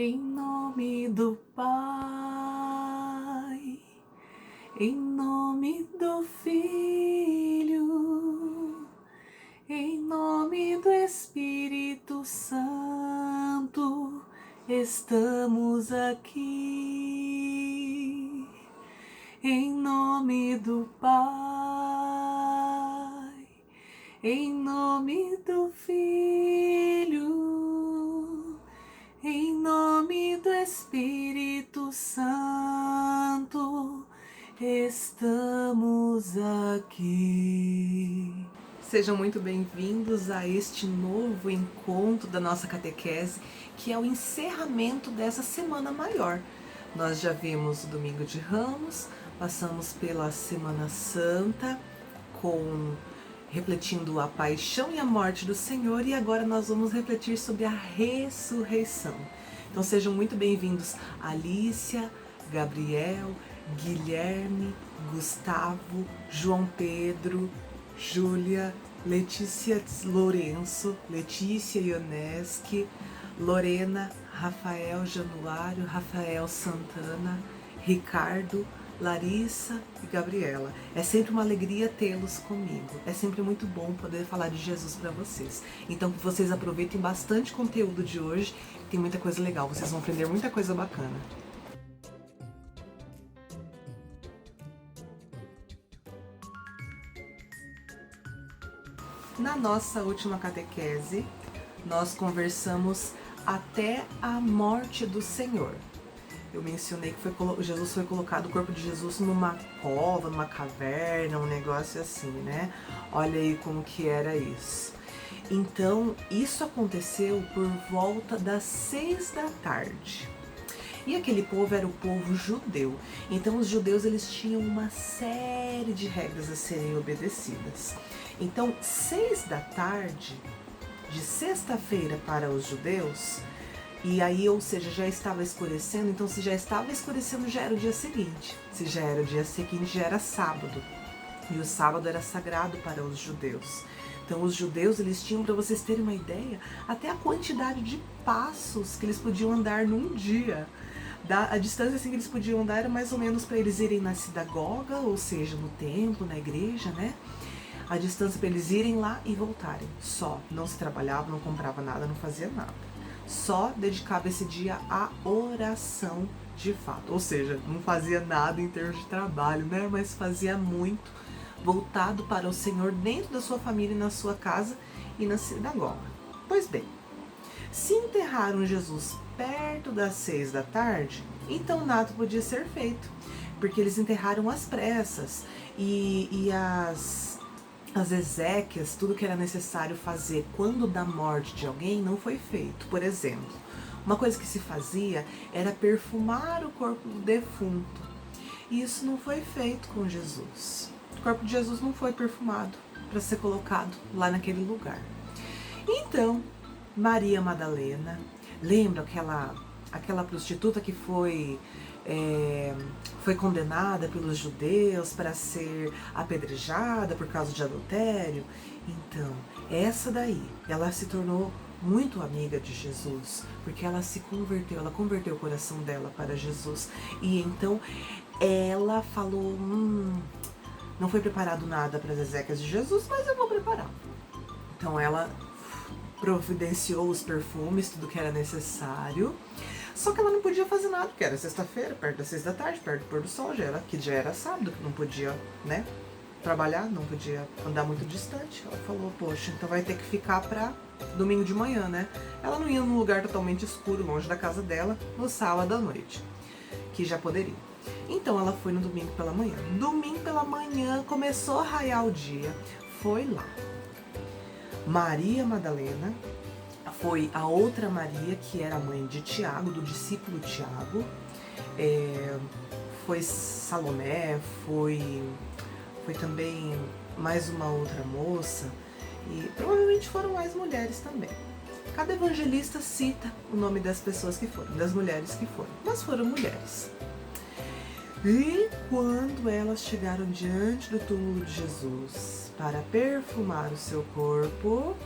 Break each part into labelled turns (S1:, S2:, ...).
S1: Em nome do Pai, em nome do Filho, em nome do Espírito Santo, estamos aqui. Em nome do Pai, em nome do Filho, em nome do Espírito Santo, estamos aqui. Sejam muito bem-vindos a este novo encontro da nossa catequese, que é o encerramento dessa Semana Maior. Nós já vimos o Domingo de Ramos, passamos pela Semana Santa, refletindo a paixão e a morte do Senhor, e agora nós vamos refletir sobre a ressurreição. Então sejam muito bem-vindos Alícia, Gabriel, Guilherme, Gustavo, João Pedro, Júlia, Letícia Lourenço, Letícia Ioneschi, Lorena, Rafael Januário, Rafael Santana, Ricardo, Larissa e Gabriela. É sempre uma alegria tê-los comigo. É sempre muito bom poder falar de Jesus para vocês. Então que vocês aproveitem bastante o conteúdo de hoje. Tem muita coisa legal, vocês vão aprender muita coisa bacana. Na nossa última catequese, nós conversamos até a morte do Senhor. Eu mencionei que Jesus foi colocado, o corpo de Jesus, numa cova, numa caverna, um negócio assim, né? Olha aí como que era isso. Então, isso aconteceu por volta das 6 da tarde. E aquele povo era o povo judeu. Então, os judeus eles tinham uma série de regras a serem obedecidas. Então, 6 da tarde, de sexta-feira para os judeus, e aí, ou seja, já estava escurecendo, então se já estava escurecendo já era o dia seguinte. Se já era o dia seguinte, já era sábado. E o sábado era sagrado para os judeus. Então os judeus, eles tinham, para vocês terem uma ideia, até a quantidade de passos que eles podiam andar num dia. A distância assim, que eles podiam andar era mais ou menos para eles irem na sinagoga, ou seja, no templo, na igreja, né? A distância para eles irem lá e voltarem. Só. Não se trabalhava, não comprava nada, não fazia nada. Só dedicava esse dia à oração de fato. Ou seja, não fazia nada em termos de trabalho, né? Mas fazia muito voltado para o Senhor dentro da sua família, na sua casa e na sinagoga. Pois bem, se enterraram Jesus perto das 6 da tarde, então nada podia ser feito, porque eles enterraram às pressas e as exéquias, tudo que era necessário fazer quando da morte de alguém não foi feito. Por exemplo, uma coisa que se fazia era perfumar o corpo do defunto. E isso não foi feito com Jesus. O corpo de Jesus não foi perfumado para ser colocado lá naquele lugar. Então, Maria Madalena, lembra aquela prostituta que foi condenada pelos judeus para ser apedrejada por causa de adultério? Então, essa daí, ela se tornou muito amiga de Jesus, porque ela se converteu, ela converteu o coração dela para Jesus. E então, ela falou, não foi preparado nada para as exéquias de Jesus, mas eu vou preparar. Então, ela providenciou os perfumes, tudo que era necessário. Só que ela não podia fazer nada, porque era sexta-feira, perto das 6 da tarde, perto do pôr do sol, que já era sábado, que não podia, né, trabalhar, não podia andar muito distante. Ela falou, poxa, então vai ter que ficar pra domingo de manhã, né? Ela não ia num lugar totalmente escuro, longe da casa dela, no sábado à noite, que já poderia. Então ela foi no domingo pela manhã. Domingo pela manhã, começou a raiar o dia, foi lá. Maria Madalena, foi a outra Maria, que era a mãe de Tiago, do discípulo Tiago, foi Salomé, foi também mais uma outra moça, e provavelmente foram mais mulheres também. Cada evangelista cita o nome das pessoas que foram, das mulheres que foram, mas foram mulheres. E quando elas chegaram diante do túmulo de Jesus para perfumar o seu corpo,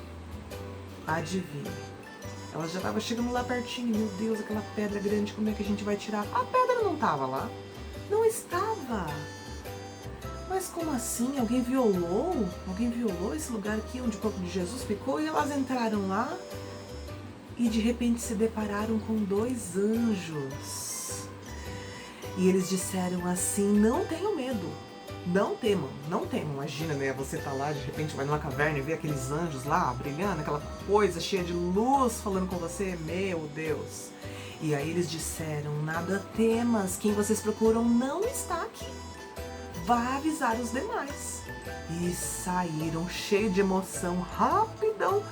S1: adivinhe, Ela já estava chegando lá pertinho. Meu Deus, aquela pedra grande, como é que a gente vai tirar? A pedra não estava lá. Não estava. Mas como assim? Alguém violou? Alguém violou esse lugar aqui onde o corpo de Jesus ficou? E elas entraram lá e de repente se depararam com 2 anjos. E eles disseram assim: não tenham medo. Não temam, não temam. Imagina, né? Você tá lá, de repente vai numa caverna e vê aqueles anjos lá brilhando, aquela coisa cheia de luz falando com você. Meu Deus. E aí eles disseram: nada temas, quem vocês procuram não está aqui. Vá avisar os demais. E saíram cheios de emoção, rapidão,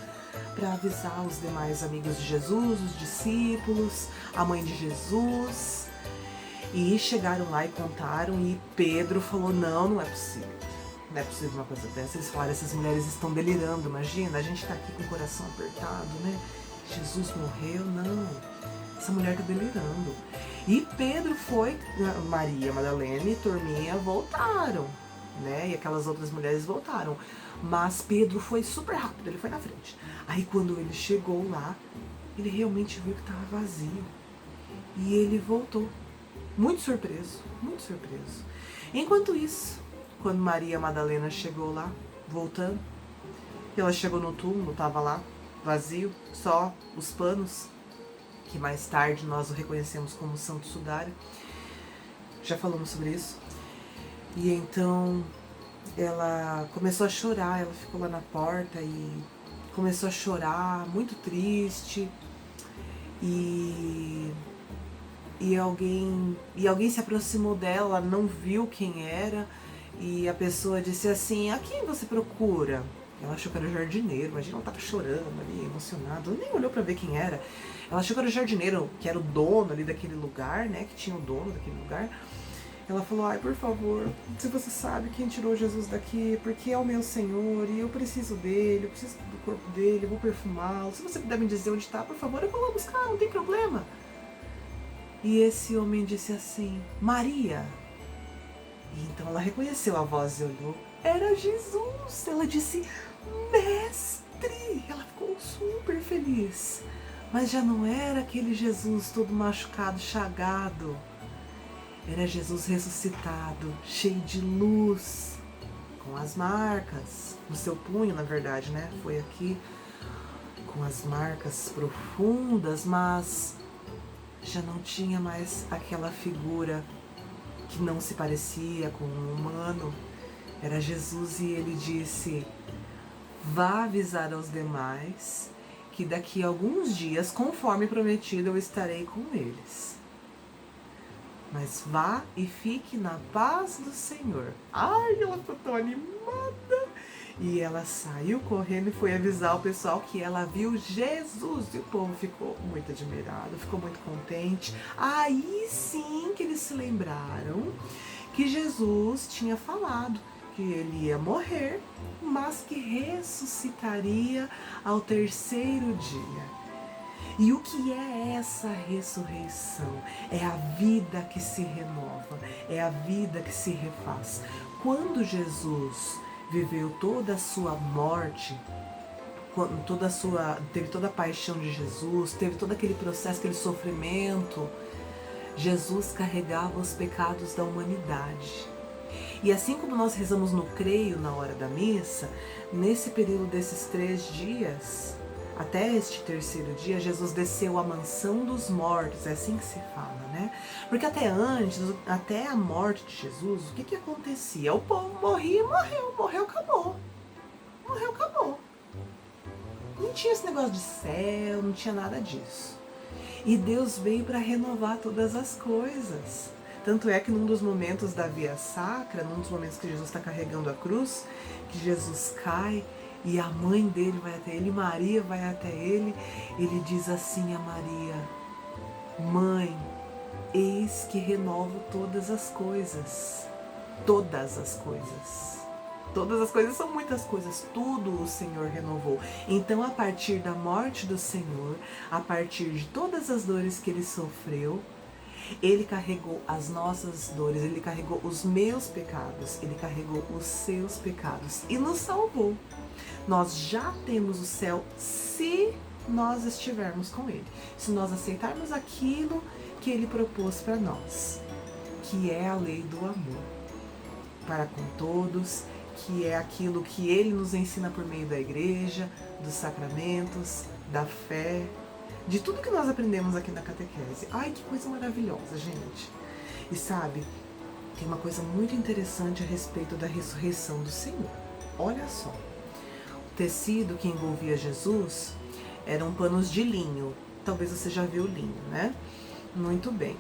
S1: para avisar os demais amigos de Jesus, os discípulos, a mãe de Jesus. E chegaram lá e contaram, e Pedro falou: não é possível. Não é possível uma coisa dessa. Eles falaram: essas mulheres estão delirando, imagina, a gente tá aqui com o coração apertado, né? Jesus morreu, não. Essa mulher tá delirando. E Pedro foi, Maria Madalena e Turminha voltaram, né? E aquelas outras mulheres voltaram. Mas Pedro foi super rápido, ele foi na frente. Aí quando ele chegou lá, ele realmente viu que estava vazio. E ele voltou. Muito surpreso, muito surpreso. Enquanto isso, quando Maria Madalena chegou lá, voltando, ela chegou no túmulo, estava lá, vazio, só os panos, que mais tarde nós o reconhecemos como Santo Sudário. Já falamos sobre isso. E então ela começou a chorar, ela ficou lá na porta e começou a chorar, muito triste. E alguém se aproximou dela, não viu quem era, e a pessoa disse assim: a quem você procura? Ela achou que era o jardineiro, imagina, ela estava chorando ali, emocionada, ela nem olhou para ver quem era. Ela achou que era o jardineiro, que era o dono ali daquele lugar, né, que tinha o dono daquele lugar. Ela falou: ai, por favor, se você sabe quem tirou Jesus daqui, porque é o meu Senhor, e eu preciso dele, eu preciso do corpo dele, eu vou perfumá-lo, se você puder me dizer onde está, por favor, eu vou lá buscar, não tem problema. E esse homem disse assim: Maria. E então ela reconheceu a voz e olhou. Era Jesus. Ela disse: mestre. Ela ficou super feliz. Mas já não era aquele Jesus todo machucado, chagado. Era Jesus ressuscitado, cheio de luz, com as marcas no seu punho, na verdade, né? Foi aqui, com as marcas profundas, mas já não tinha mais aquela figura que não se parecia com um humano. Era Jesus e ele disse: vá avisar aos demais que daqui a alguns dias, conforme prometido, eu estarei com eles. Mas vá e fique na paz do Senhor. Ai, ela ficou tão animada. E ela saiu correndo e foi avisar o pessoal que ela viu Jesus. E o povo ficou muito admirado, ficou muito contente. Aí sim que eles se lembraram que Jesus tinha falado que ele ia morrer, mas que ressuscitaria ao 3º dia. E o que é essa ressurreição? É a vida que se renova, é a vida que se refaz. Quando Jesus viveu toda a sua morte, teve toda a paixão de Jesus, teve todo aquele processo, aquele sofrimento, Jesus carregava os pecados da humanidade. E assim como nós rezamos no creio na hora da missa, nesse período desses 3 dias, até este 3º dia, Jesus desceu à mansão dos mortos, é assim que se fala, né? Porque até antes, até a morte de Jesus, o que acontecia? O povo morria e morreu, acabou. Morreu, acabou. Não tinha esse negócio de céu, não tinha nada disso. E Deus veio para renovar todas as coisas. Tanto é que num dos momentos da Via Sacra, num dos momentos que Jesus está carregando a cruz, que Jesus cai, e a mãe dele vai até ele, Maria vai até ele, ele diz assim a Maria: mãe, eis que renovo todas as coisas. Todas as coisas. Todas as coisas são muitas coisas, tudo o Senhor renovou. Então, a partir da morte do Senhor, a partir de todas as dores que ele sofreu, ele carregou as nossas dores, ele carregou os meus pecados, ele carregou os seus pecados e nos salvou. Nós já temos o céu se nós estivermos com Ele, se nós aceitarmos aquilo que Ele propôs para nós, que é a lei do amor para com todos, que é aquilo que Ele nos ensina por meio da igreja, dos sacramentos, da fé, de tudo que nós aprendemos aqui na catequese. Ai, que coisa maravilhosa, gente! E sabe, tem uma coisa muito interessante a respeito da ressurreição do Senhor. Olha só, o tecido que envolvia Jesus eram panos de linho. Talvez você já viu linho, né? Muito bem.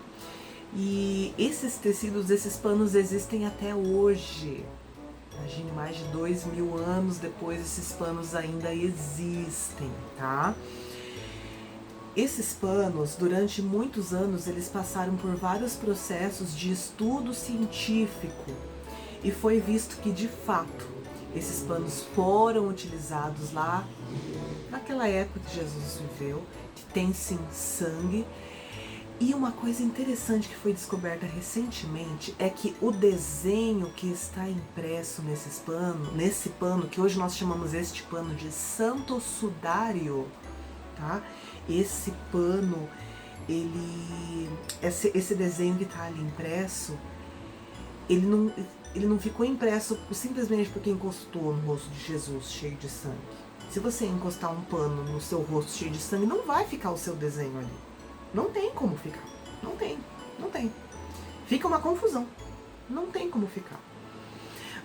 S1: E esses tecidos, esses panos existem até hoje. Imagine, mais de 2000 anos depois, esses panos ainda existem, tá? Esses panos, durante muitos anos, eles passaram por vários processos de estudo científico e foi visto que, de fato, esses panos foram utilizados lá naquela época que Jesus viveu, que tem sim sangue. E uma coisa interessante que foi descoberta recentemente é que o desenho que está impresso nesse pano, que hoje nós chamamos este pano de santo sudário, tá? Esse pano, esse desenho que está ali impresso, ele não ficou impresso simplesmente porque encostou no rosto de Jesus cheio de sangue. Se você encostar um pano no seu rosto cheio de sangue, não vai ficar o seu desenho ali. Não tem como ficar. Não tem. Fica uma confusão. Não tem como ficar.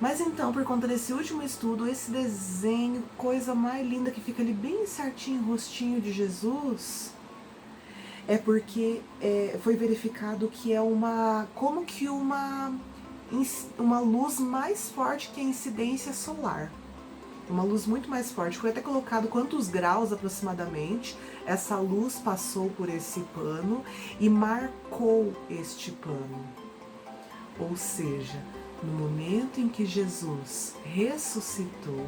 S1: Mas então, por conta desse último estudo, esse desenho, coisa mais linda que fica ali bem certinho, o rostinho de Jesus, é porque foi verificado que é uma luz mais forte que a incidência solar. Uma luz muito mais forte. Foi até colocado quantos graus aproximadamente essa luz passou por esse pano e marcou este pano. Ou seja, no momento em que Jesus ressuscitou,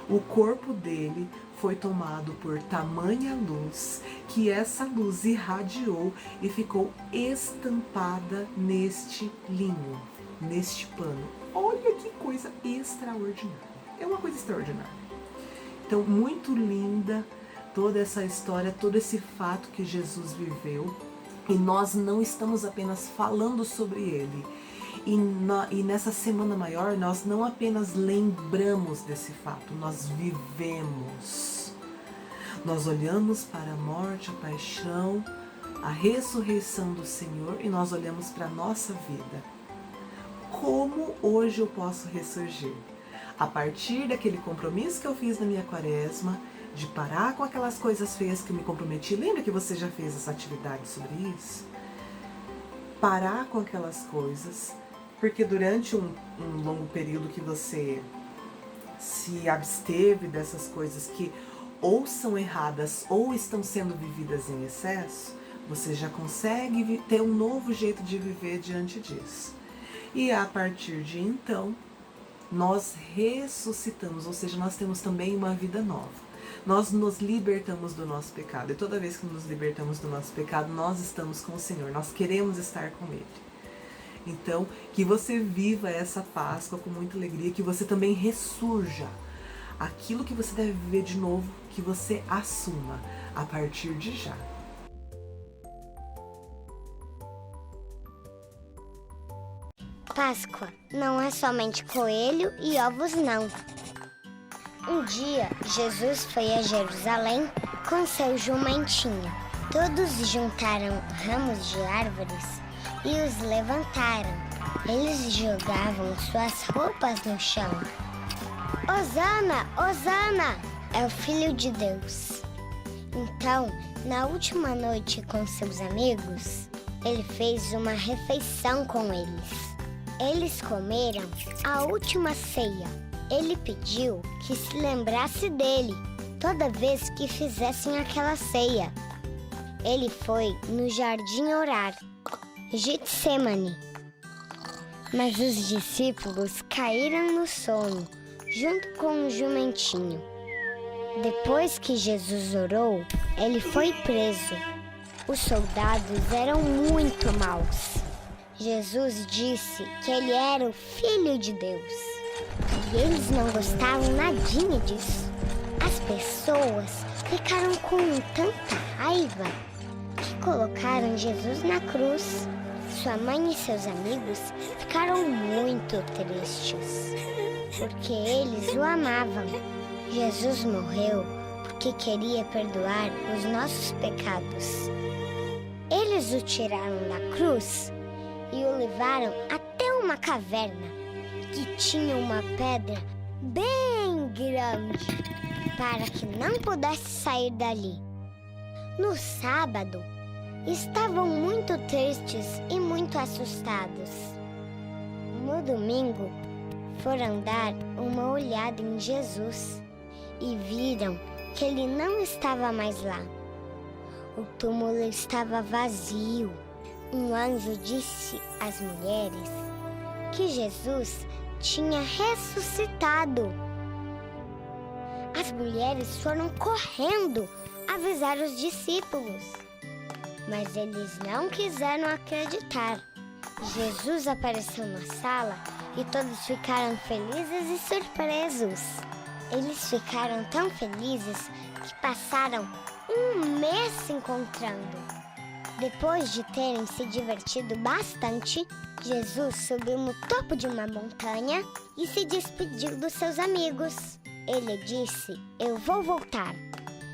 S1: o corpo dele foi tomado por tamanha luz que essa luz irradiou e ficou estampada neste linho, neste pano. Olha que coisa extraordinária. É uma coisa extraordinária. Então, muito linda toda essa história, todo esse fato que Jesus viveu. E nós não estamos apenas falando sobre ele. E nessa Semana Maior, nós não apenas lembramos desse fato, nós vivemos. Nós olhamos para a morte, a paixão, a ressurreição do Senhor e nós olhamos para a nossa vida. Como hoje eu posso ressurgir? A partir daquele compromisso que eu fiz na minha quaresma, de parar com aquelas coisas feias que eu me comprometi. Lembra que você já fez essa atividade sobre isso? Parar com aquelas coisas, porque durante um longo período que você se absteve dessas coisas que ou são erradas ou estão sendo vividas em excesso, você já consegue ter um novo jeito de viver diante disso. E a partir de então, nós ressuscitamos, ou seja, nós temos também uma vida nova. Nós nos libertamos do nosso pecado. E toda vez que nos libertamos do nosso pecado, nós estamos com o Senhor. Nós queremos estar com Ele. Então, que você viva essa Páscoa com muita alegria, que você também ressurja. Aquilo que você deve viver de novo, que você assuma a partir de já.
S2: Páscoa não é somente coelho e ovos, não. Um dia, Jesus foi a Jerusalém com seu jumentinho. Todos juntaram ramos de árvores e os levantaram. Eles jogavam suas roupas no chão. Hosana, Hosana! É o Filho de Deus. Então, na última noite com seus amigos, ele fez uma refeição com eles. Eles comeram a última ceia. Ele pediu que se lembrasse dele toda vez que fizessem aquela ceia. Ele foi no jardim orar, Getsêmani. Mas os discípulos caíram no sono, junto com o jumentinho. Depois que Jesus orou, ele foi preso. Os soldados eram muito maus. Jesus disse que ele era o Filho de Deus. E eles não gostavam nadinha disso. As pessoas ficaram com tanta raiva que colocaram Jesus na cruz. Sua mãe e seus amigos ficaram muito tristes, porque eles o amavam. Jesus morreu porque queria perdoar os nossos pecados. Eles o tiraram da cruz e o levaram até uma caverna que tinha uma pedra bem grande para que não pudesse sair dali. No sábado, estavam muito tristes e muito assustados. No domingo, foram dar uma olhada em Jesus e viram que ele não estava mais lá. O túmulo estava vazio. Um anjo disse às mulheres que Jesus tinha ressuscitado. As mulheres foram correndo avisar os discípulos, mas eles não quiseram acreditar. Jesus apareceu na sala e todos ficaram felizes e surpresos. Eles ficaram tão felizes que passaram um mês se encontrando. Depois de terem se divertido bastante, Jesus subiu no topo de uma montanha e se despediu dos seus amigos. Ele disse: "Eu vou voltar.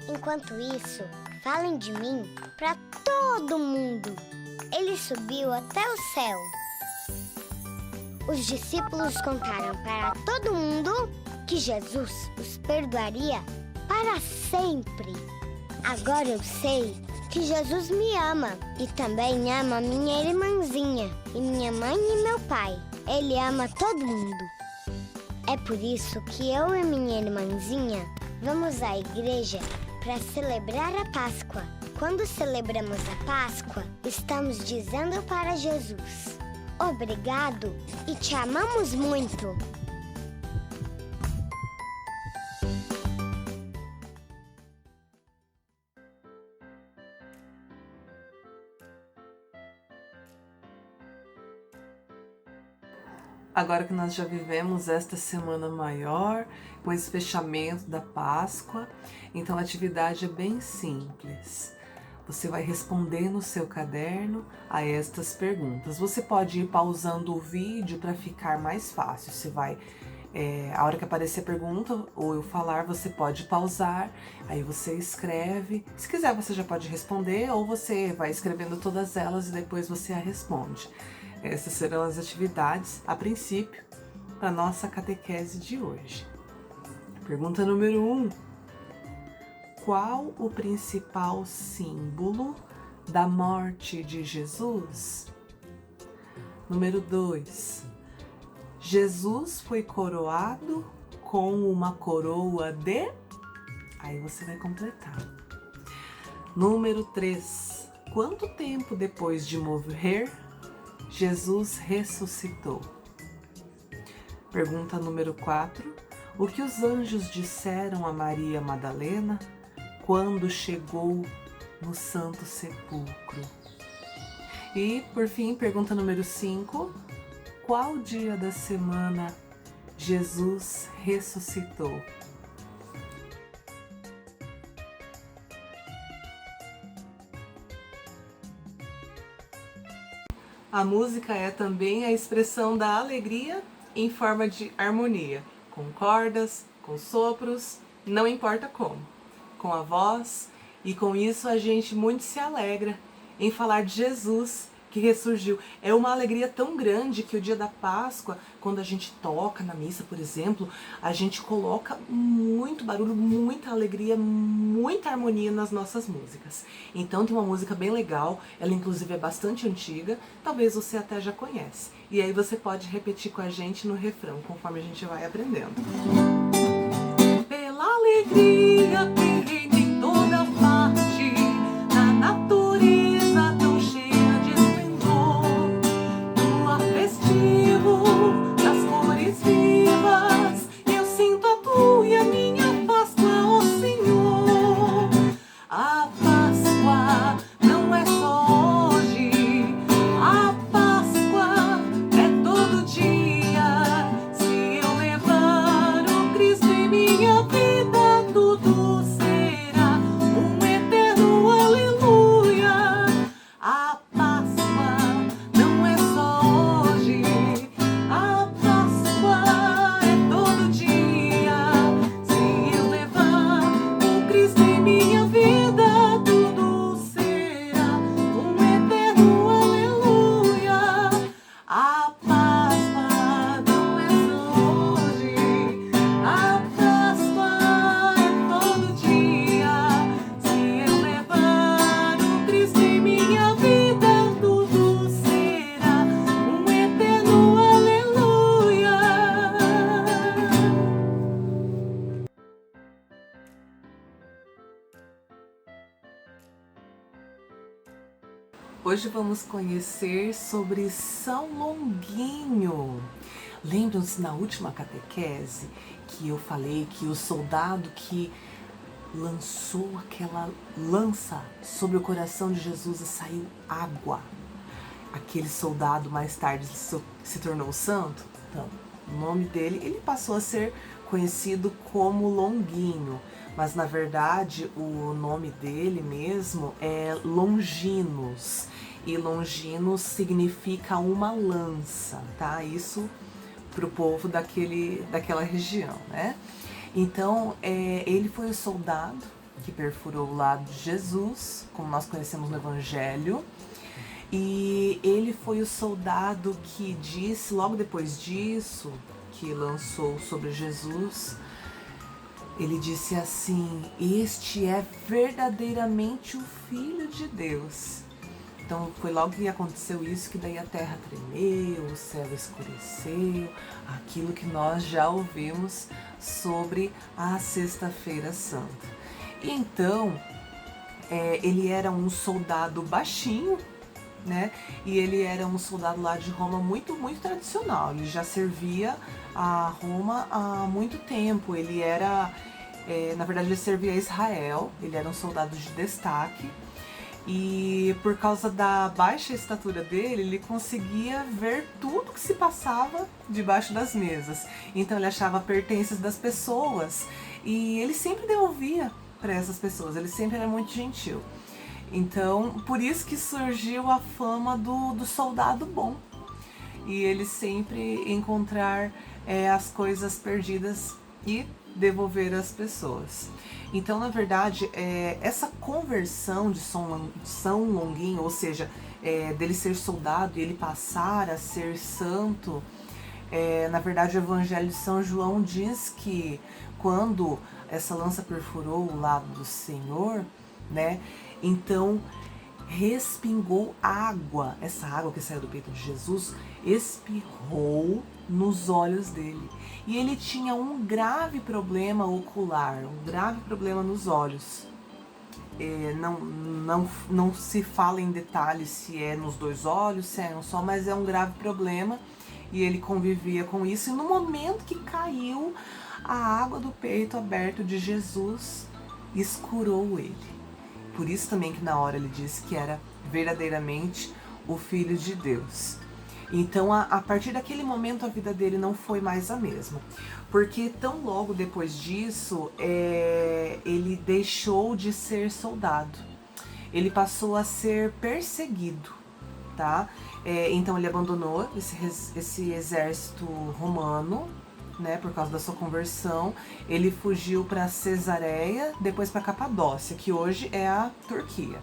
S2: Enquanto isso, falem de mim para todo mundo." Ele subiu até o céu. Os discípulos contaram para todo mundo que Jesus os perdoaria para sempre. Agora eu sei que Jesus me ama e também ama minha irmãzinha e minha mãe e meu pai. Ele ama todo mundo. É por isso que eu e minha irmãzinha vamos à igreja para celebrar a Páscoa. Quando celebramos a Páscoa, estamos dizendo para Jesus: "Obrigado e te amamos muito."
S1: Agora que nós já vivemos esta semana maior, com esse fechamento da Páscoa, então a atividade é bem simples. Você vai responder no seu caderno a estas perguntas. Você pode ir pausando o vídeo para ficar mais fácil. Você vai, a hora que aparecer a pergunta ou eu falar, você pode pausar, aí você escreve. Se quiser, você já pode responder ou você vai escrevendo todas elas e depois você a responde. Essas serão as atividades, a princípio, para a nossa catequese de hoje. Pergunta número 1. Qual o principal símbolo da morte de Jesus? Número 2. Jesus foi coroado com uma coroa de... Aí você vai completar. Número 3. Quanto tempo depois de morrer, Jesus ressuscitou? Pergunta número 4. O que os anjos disseram a Maria Madalena quando chegou no Santo Sepulcro? E, por fim, pergunta número 5. Qual dia da semana Jesus ressuscitou? A música é também a expressão da alegria em forma de harmonia, com cordas, com sopros, não importa como, com a voz, e com isso a gente muito se alegra em falar de Jesus que ressurgiu. É uma alegria tão grande que o dia da Páscoa, quando a gente toca na missa, por exemplo, a gente coloca muito barulho, muita alegria, muita harmonia nas nossas músicas. Então tem uma música bem legal, ela inclusive é bastante antiga, talvez você até já conhece. E aí você pode repetir com a gente no refrão, conforme a gente vai aprendendo. Pela alegria que reina em toda parte, na natureza tão cheia de esplendor, no ar festivo das cores vivas, eu sinto a tua e a minha Páscoa, ó Senhor. A Páscoa não é só hoje, a Páscoa é todo dia. Se eu levar o Hoje vamos conhecer sobre São Longuinho. Lembram-se na última catequese que eu falei que o soldado que lançou aquela lança sobre o coração de Jesus e saiu água. Aquele soldado mais tarde se tornou santo? Então, o nome dele, ele passou a ser conhecido como Longuinho, mas na verdade o nome dele mesmo é Longinos, e Longinos significa uma lança, tá? Isso para o povo daquela região, né? Então, ele foi o soldado que perfurou o lado de Jesus, como nós conhecemos no Evangelho, e ele foi o soldado que disse, logo depois disso, que lançou sobre Jesus, ele disse assim: este é verdadeiramente o Filho de Deus. Então foi logo que aconteceu isso, que daí a terra tremeu, o céu escureceu, aquilo que nós já ouvimos sobre a Sexta-feira Santa. E então, ele era um soldado baixinho, né? E ele era um soldado lá de Roma muito, muito tradicional. Ele já servia a Roma há muito tempo. Ele era, na verdade, ele servia a Israel. Ele era um soldado de destaque. E por causa da baixa estatura dele, ele conseguia ver tudo que se passava debaixo das mesas. Então ele achava pertences das pessoas e ele sempre devolvia para essas pessoas. Ele sempre era muito gentil. Então, por isso que surgiu a fama do soldado bom. E ele sempre encontrar as coisas perdidas e devolver às pessoas. Então, na verdade, essa conversão de São Longuinho, ou seja, dele ser soldado e ele passar a ser santo, na verdade, o Evangelho de São João diz que quando essa lança perfurou o lado do Senhor, né, então respingou água, essa água que saiu do peito de Jesus, espirrou nos olhos dele. E ele tinha um grave problema ocular, um grave problema nos olhos. Não se fala em detalhes se é nos dois olhos, se é um só, mas é um grave problema e ele convivia com isso. E no momento que caiu a água do peito aberto de Jesus, escurou ele. Por isso também que na hora ele disse que era verdadeiramente o Filho de Deus. Então, a partir daquele momento, a vida dele não foi mais a mesma. Porque tão logo depois disso, ele deixou de ser soldado. Ele passou a ser perseguido, tá? Então, ele abandonou esse exército romano, né, por causa da sua conversão. Ele fugiu para Cesareia, depois para Capadócia, que hoje é a Turquia.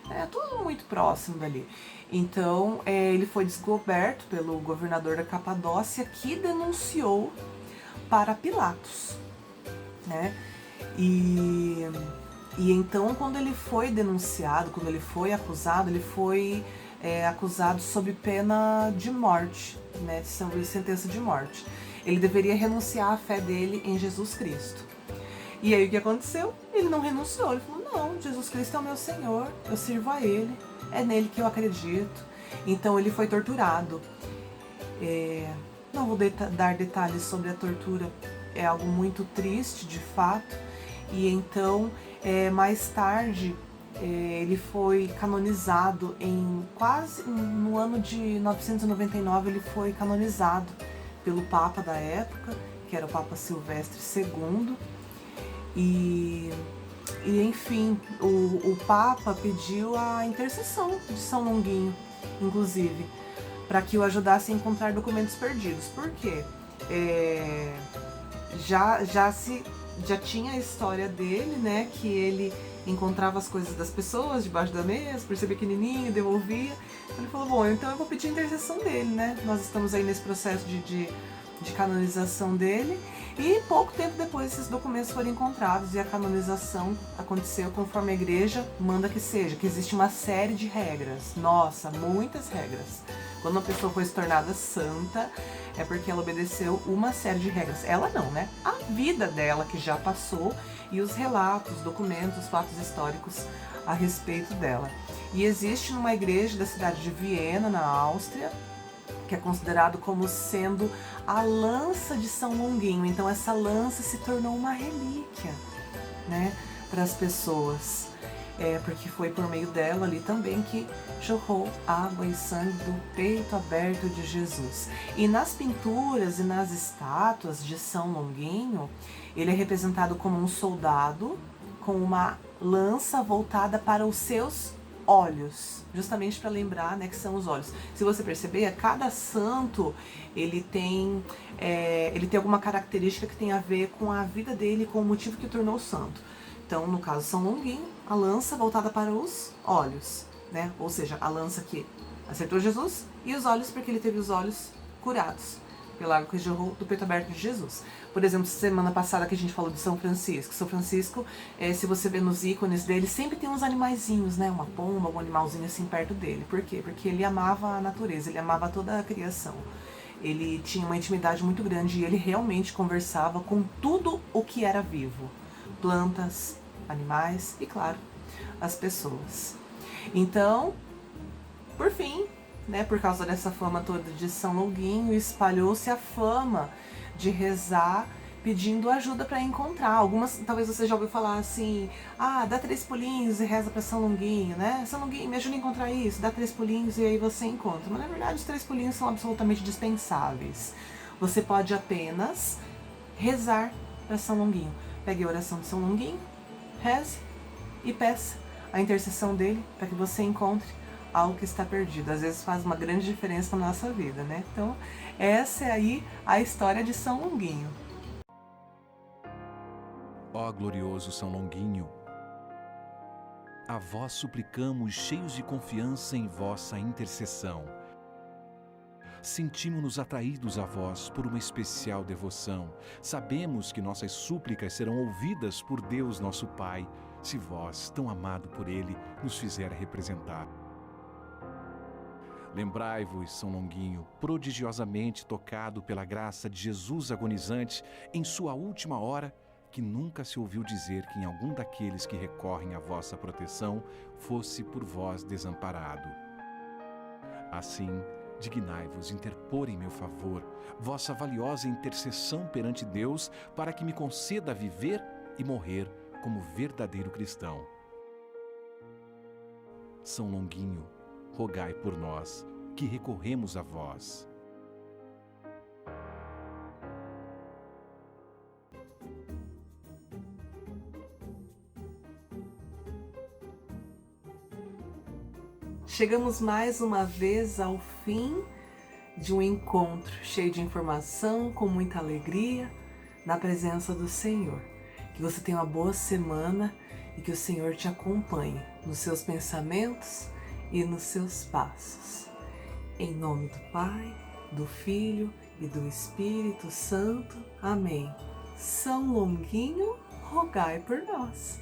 S1: É tudo muito próximo dali. Então, ele foi descoberto pelo governador da Capadócia, que denunciou para Pilatos, né? E então, quando ele foi denunciado, quando ele foi acusado sob pena de morte, né? Sentença de morte. Ele deveria renunciar à fé dele em Jesus Cristo. E aí o que aconteceu? Ele não renunciou, ele falou: não, Jesus Cristo é o meu Senhor, eu sirvo a Ele, é nele que eu acredito. Então ele foi torturado. Não vou dar detalhes sobre a tortura, é algo muito triste de fato. E então, mais tarde, ele foi canonizado no ano de 999, ele foi canonizado pelo Papa da época, que era o Papa Silvestre II. E enfim, o Papa pediu a intercessão de São Longuinho, inclusive, para que o ajudasse a encontrar documentos perdidos. Por quê? Já tinha a história dele, né? Que ele encontrava as coisas das pessoas debaixo da mesa, por ser pequenininho, devolvia. Ele falou: bom, então eu vou pedir a intercessão dele, né? Nós estamos aí nesse processo de canonização dele. E pouco tempo depois esses documentos foram encontrados e a canonização aconteceu conforme a igreja manda que seja, que existe uma série de regras. Nossa, muitas regras. Quando uma pessoa foi se tornada santa, é porque ela obedeceu uma série de regras. Ela não, né? A vida dela que já passou e os relatos, documentos, fatos históricos a respeito dela. E existe numa igreja da cidade de Viena, na Áustria, que é considerado como sendo a lança de São Longuinho. Então essa lança se tornou uma relíquia, né, para as pessoas. Porque foi por meio dela ali também que jorrou água e sangue do peito aberto de Jesus. E nas pinturas e nas estátuas de São Longuinho, ele é representado como um soldado com uma lança voltada para os seus olhos, justamente para lembrar, né, que são os olhos. Se você perceber, cada santo ele tem alguma característica que tem a ver com a vida dele, com o motivo que o tornou santo. Então, no caso São Longuinho, a lança voltada para os olhos, né? Ou seja, a lança que acertou Jesus, e os olhos porque ele teve os olhos curados pela água que jorrou do peito aberto de Jesus. Por exemplo, semana passada que a gente falou de São Francisco. São Francisco, se você vê nos ícones dele, sempre tem uns animaizinhos, né? Uma pomba, um animalzinho assim perto dele. Por quê? Porque ele amava a natureza, ele amava toda a criação. Ele tinha uma intimidade muito grande e ele realmente conversava com tudo o que era vivo. Plantas, animais e, claro, as pessoas. Então, por fim, né, por causa dessa fama toda de São Longuinho, espalhou-se a fama de rezar pedindo ajuda para encontrar. Algumas, talvez você já ouviu falar assim, dá 3 pulinhos e reza para São Longuinho, né? São Longuinho, me ajuda a encontrar isso, dá 3 pulinhos e aí você encontra. Mas na verdade os 3 pulinhos são absolutamente dispensáveis. Você pode apenas rezar para São Longuinho. Pegue a oração de São Longuinho, reze e peça a intercessão dele para que você encontre algo que está perdido. Às vezes faz uma grande diferença na nossa vida, né? Então, essa é aí a história de São Longuinho.
S3: Ó glorioso São Longuinho, a vós suplicamos, cheios de confiança em vossa intercessão. Sentimos-nos atraídos a vós por uma especial devoção. Sabemos que nossas súplicas serão ouvidas por Deus nosso Pai, se vós, tão amado por Ele, nos fizer representar. Lembrai-vos, São Longuinho, prodigiosamente tocado pela graça de Jesus agonizante, em sua última hora, que nunca se ouviu dizer que em algum daqueles que recorrem à vossa proteção fosse por vós desamparado. Assim, dignai-vos interpor em meu favor vossa valiosa intercessão perante Deus, para que me conceda viver e morrer como verdadeiro cristão. São Longuinho, rogai por nós, que recorremos a vós.
S1: Chegamos mais uma vez ao fim de um encontro cheio de informação, com muita alegria, na presença do Senhor. Que você tenha uma boa semana e que o Senhor te acompanhe nos seus pensamentos e nos seus passos. Em nome do Pai, do Filho e do Espírito Santo. Amém. São Longuinho, rogai por nós.